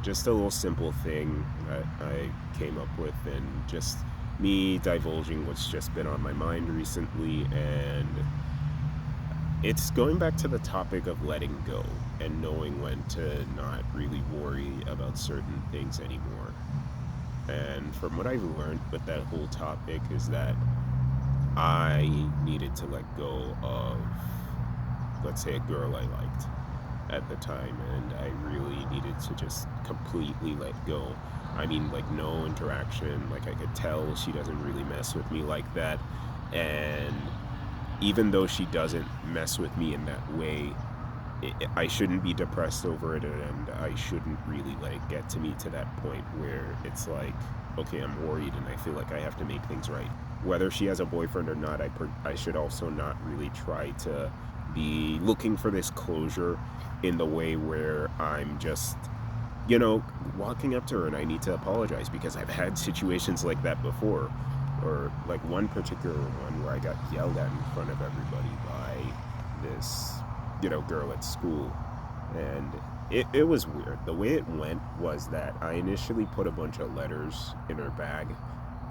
just a little simple thing that I came up with, and just me divulging what's just been on my mind recently. And it's going back to the topic of letting go and knowing when to not really worry about certain things anymore. And from what I've learned with that whole topic is that I needed to let go of, let's say, a girl I liked at the time, and I really needed to just completely let go. I mean, like, no interaction. Like, I could tell she doesn't really mess with me like that. And even though she doesn't mess with me in that way, I shouldn't be depressed over it, and I shouldn't really like get to me to that point where it's like, okay, I'm worried and I feel like I have to make things right. Whether she has a boyfriend or not, I should also not really try to be looking for this closure in the way where I'm just, walking up to her and I need to apologize, because I've had situations like that before. Or like one particular one where I got yelled at in front of everybody by this, girl at school. And it was weird. The way it went was that I initially put a bunch of letters in her bag.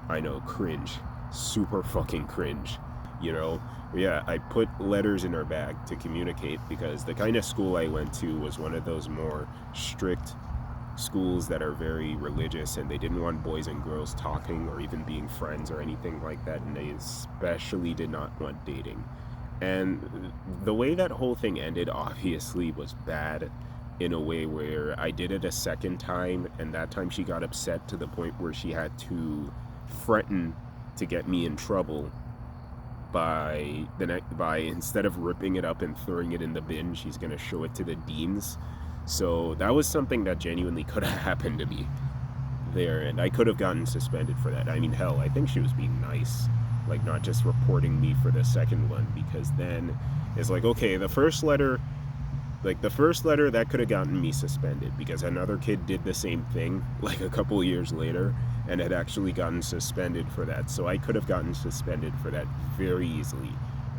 I know, cringe. Super fucking cringe. You know? Yeah, I put letters in her bag to communicate, because the kind of school I went to was one of those more strict schools that are very religious, and they didn't want boys and girls talking or even being friends or anything like that, and they especially did not want dating. And the way that whole thing ended obviously was bad, in a way where I did it a second time, and that time she got upset to the point where she had to threaten to get me in trouble by instead of ripping it up and throwing it in the bin, she's gonna show it to the deans. So that was something that genuinely could have happened to me there, and I could have gotten suspended for that. I mean, hell, I think she was being nice, like not just reporting me for the second one, because then it's like, okay, the first letter that could have gotten me suspended, because another kid did the same thing like a couple of years later and had actually gotten suspended for that. So I could have gotten suspended for that very easily.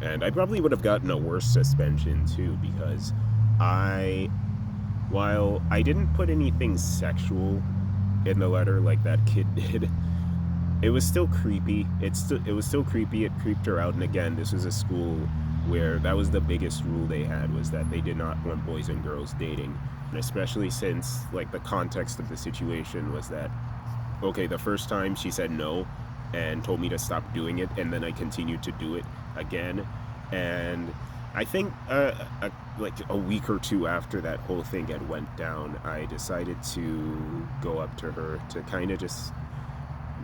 And I probably would have gotten a worse suspension too, because I while I didn't put anything sexual in the letter like that kid did, it was still creepy. It was still creepy. It creeped her out. And again, this was a school where that was the biggest rule they had, was that they did not want boys and girls dating. And especially since like the context of the situation was that, okay, the first time she said no and told me to stop doing it, and then I continued to do it again. And I think like a week or two after that whole thing had went down, I decided to go up to her to kind of just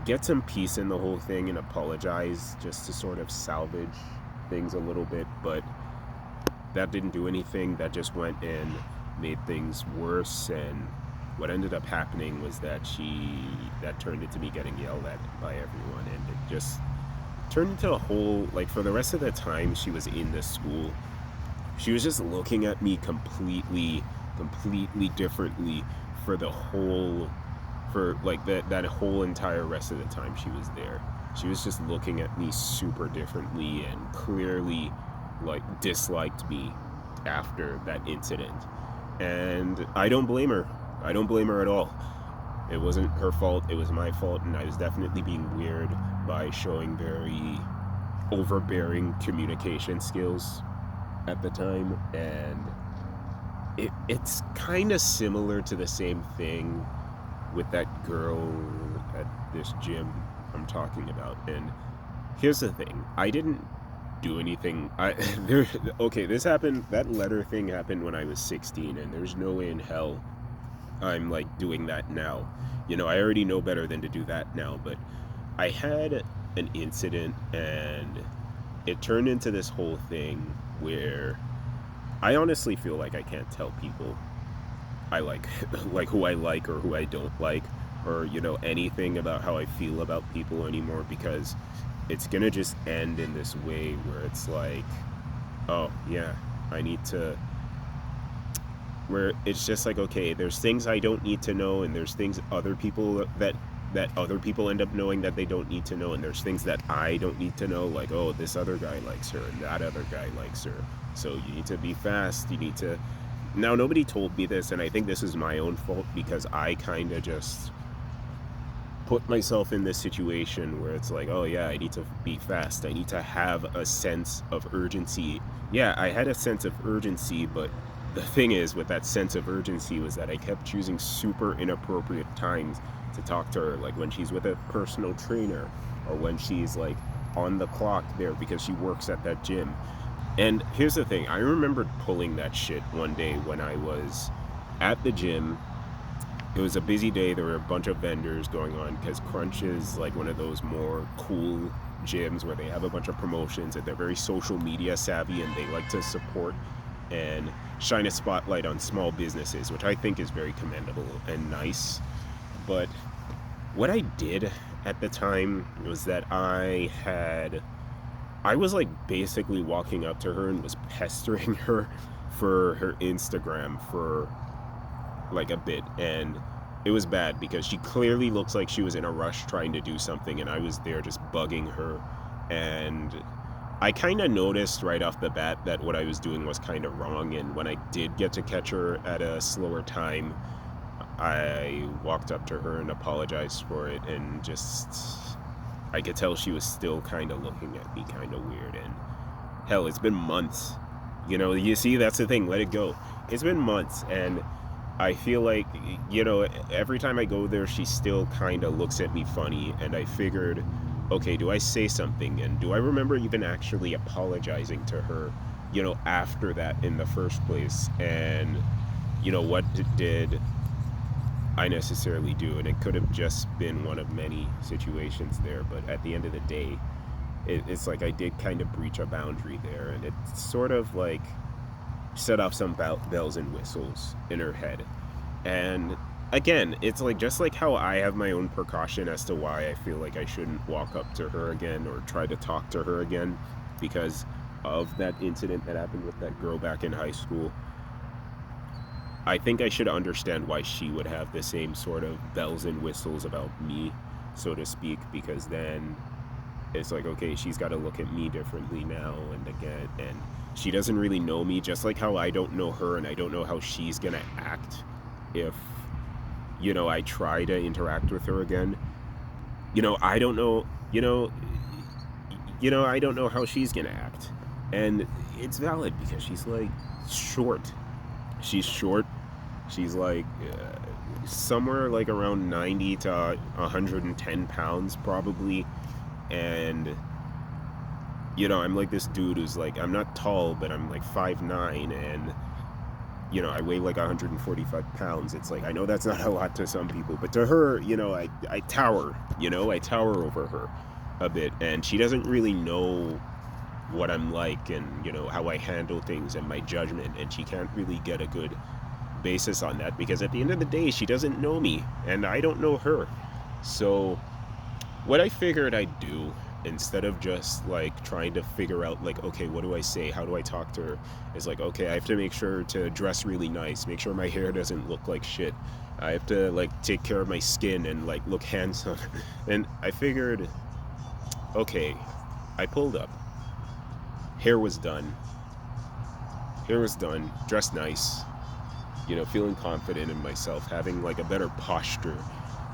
get some peace in the whole thing and apologize, just to sort of salvage things a little bit. But that didn't do anything. That just went and made things worse. And what ended up happening was that that turned into me getting yelled at by everyone, and it just turned into a whole, like, for the rest of the time she was in this school, she was just looking at me completely differently for the whole, for like that whole entire rest of the time she was there. She was just looking at me super differently and clearly like disliked me after that incident. And I don't blame her. I don't blame her at all. It wasn't her fault, it was my fault, and I was definitely being weird by showing very overbearing communication skills at the time. And it's kind of similar to the same thing with that girl at this gym I'm talking about. And here's the thing, I didn't do anything. Okay, this happened, that letter thing happened when I was 16, and there's no way in hell I'm like doing that now. I already know better than to do that now. But I had an incident, and it turned into this whole thing where I honestly feel like I can't tell people I like like who I like or who I don't like, or anything about how I feel about people anymore, because it's gonna just end in this way where it's like, oh yeah, I need to, where it's just like, okay, there's things I don't need to know, and there's things other people that other people end up knowing that they don't need to know, and there's things that I don't need to know, like, oh, this other guy likes her and that other guy likes her, so you need to be fast, you need to Now, nobody told me this, and I think this is my own fault because I kind of just put myself in this situation where it's like, oh yeah, I need to be fast. I need to have a sense of urgency. Yeah, I had a sense of urgency, but the thing is with that sense of urgency was that I kept choosing super inappropriate times to talk to her, like when she's with a personal trainer or when she's like on the clock there because she works at that gym. And here's the thing, I remembered pulling that shit one day when I was at the gym. It was a busy day. There were a bunch of vendors going on because Crunch is like one of those more cool gyms where they have a bunch of promotions and they're very social media savvy and they like to support and shine a spotlight on small businesses, which I think is very commendable and nice. But what I did at the time was that I was like basically walking up to her and was pestering her for her Instagram for like a bit, and it was bad because she clearly looks like she was in a rush trying to do something and I was there just bugging her. And I kind of noticed right off the bat that what I was doing was kind of wrong, and when I did get to catch her at a slower time, I walked up to her and apologized for it, and just I could tell she was still kind of looking at me kind of weird. And hell, it's been months. You see, that's the thing, let it go. It's been months, and I feel like, every time I go there, she still kind of looks at me funny. And I figured, okay, do I say something? And do I remember even actually apologizing to her, after that in the first place? And, what did I necessarily do? And it could have just been one of many situations there. But at the end of the day, it's like I did kind of breach a boundary there. And it's sort of like set off some bells and whistles in her head. And again, it's like just like how I have my own precaution as to why I feel like I shouldn't walk up to her again or try to talk to her again because of that incident that happened with that girl back in high school. I think I should understand why she would have the same sort of bells and whistles about me, so to speak, because then it's like, okay, she's got to look at me differently now and again. And she doesn't really know me, just like how I don't know her and I don't know how she's going to act if, I try to interact with her again. I don't know, I don't know how she's going to act. And it's valid because she's like short. She's short. She's like somewhere like around 90 to 110 pounds probably. And I'm like this dude who's like, I'm not tall, but I'm like 5'9", and I weigh like 145 pounds. It's like, I know that's not a lot to some people, but to her, I tower. I tower over her a bit, and she doesn't really know what I'm like and how I handle things and my judgment, and she can't really get a good basis on that because at the end of the day, she doesn't know me and I don't know her. So what I figured I'd do, instead of just like trying to figure out like, okay, what do I say, how do I talk to her, is like, okay, I have to make sure to dress really nice, make sure my hair doesn't look like shit, I have to like take care of my skin and like look handsome. And I figured, okay, I pulled up, hair was done, dressed nice, feeling confident in myself, having like a better posture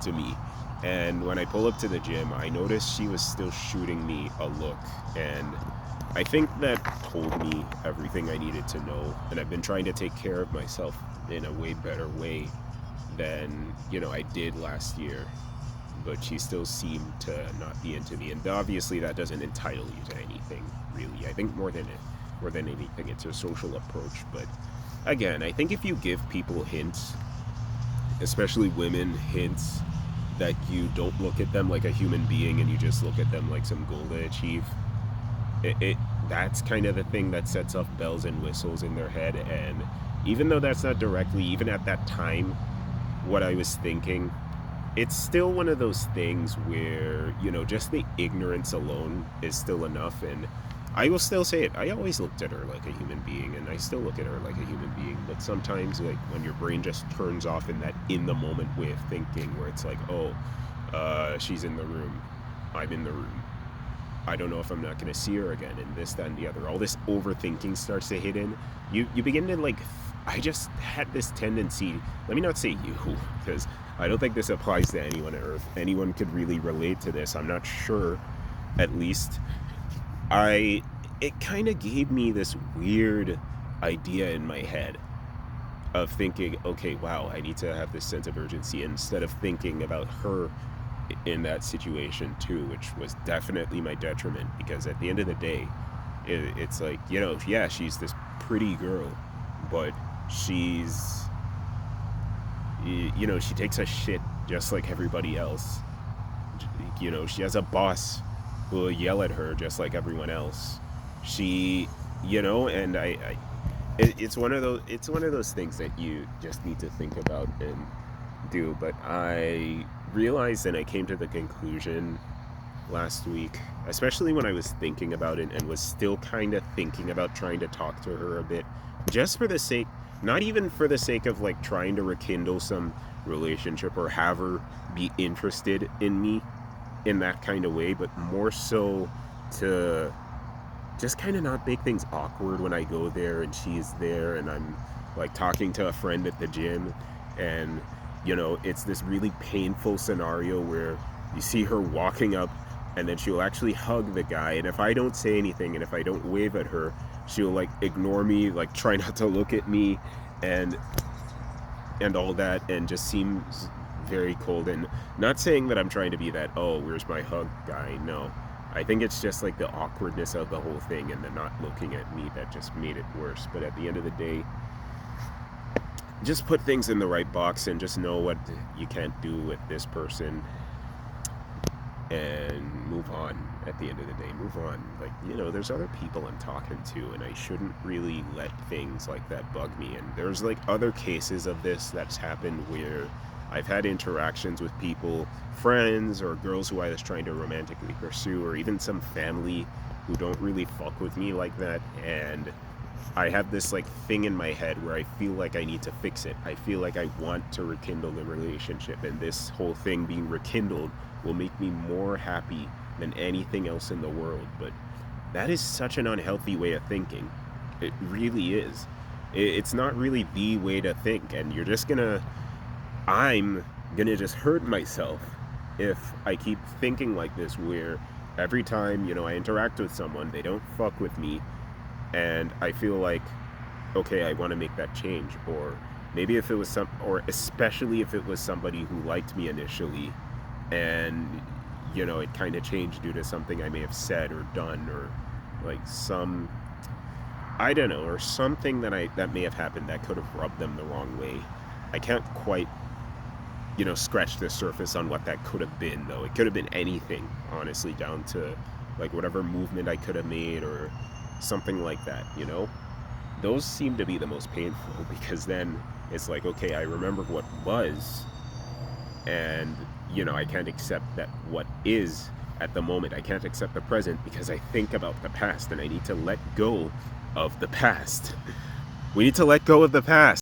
to me. And when I pull up to the gym, I noticed she was still shooting me a look. And I think that told me everything I needed to know. And I've been trying to take care of myself in a way better way than, I did last year. But she still seemed to not be into me. And obviously that doesn't entitle you to anything, really. I think more than anything, it's a social approach. But again, I think if you give people hints, especially women, hints that you don't look at them like a human being and you just look at them like some goal to achieve, that's kind of the thing that sets off bells and whistles in their head. And even though that's not directly, even at that time, what I was thinking, it's still one of those things where, just the ignorance alone is still enough. And I will still say it, I always looked at her like a human being, and I still look at her like a human being. But sometimes, like, when your brain just turns off in that in-the-moment way of thinking, where it's like, oh, she's in the room, I'm in the room, I don't know if I'm not going to see her again, and this, that, and the other. All this overthinking starts to hit in. You begin to, like, I just had this tendency, let me not say you, because I don't think this applies to anyone on earth. Anyone could really relate to this. I'm not sure, at least. I, it kind of gave me this weird idea in my head of thinking, okay, wow, I need to have this sense of urgency instead of thinking about her in that situation too, which was definitely my detriment because at the end of the day, it's like, yeah, she's this pretty girl, but she's, she takes a shit just like everybody else. She has a boss who will yell at her just like everyone else. She, and it's one of those things that you just need to think about and do. But I realized and I came to the conclusion last week, especially when I was thinking about it and was still kind of thinking about trying to talk to her a bit, just for the sake, not even for the sake of like trying to rekindle some relationship or have her be interested in me in that kind of way, but more so to just kind of not make things awkward when I go there and she's there and I'm like talking to a friend at the gym and it's this really painful scenario where you see her walking up and then she'll actually hug the guy, and if I don't say anything and if I don't wave at her, she'll like ignore me, like try not to look at me and all that, and just seems very cold. And not saying that I'm trying to be that, oh, where's my hug guy, no. I think it's just like the awkwardness of the whole thing and the not looking at me that just made it worse. But at the end of the day, just put things in the right box and just know what you can't do with this person and move on. At the end of the day, move on. Like, there's other people I'm talking to and I shouldn't really let things like that bug me. And there's like other cases of this that's happened where I've had interactions with people, friends or girls who I was trying to romantically pursue, or even some family who don't really fuck with me like that, and I have this like thing in my head where I feel like I need to fix it. I feel like I want to rekindle the relationship, and this whole thing being rekindled will make me more happy than anything else in the world. But that is such an unhealthy way of thinking. It really is. It's not really the way to think, and I'm gonna just hurt myself if I keep thinking like this, where every time, I interact with someone, they don't fuck with me, and I feel like, okay, I want to make that change. Or maybe if it was or especially if it was somebody who liked me initially, and, it kind of changed due to something I may have said or done, or like I don't know, or something that may have happened that could have rubbed them the wrong way. I can't quite scratch the surface on what that could have been, though. It could have been anything, honestly, down to like whatever movement I could have made or something like that. Those seem to be the most painful, because then it's like, okay, I remember what was, and I can't accept that what is at the moment. I can't accept the present because I think about the past, and I need to let go of the past. We need to let go of the past.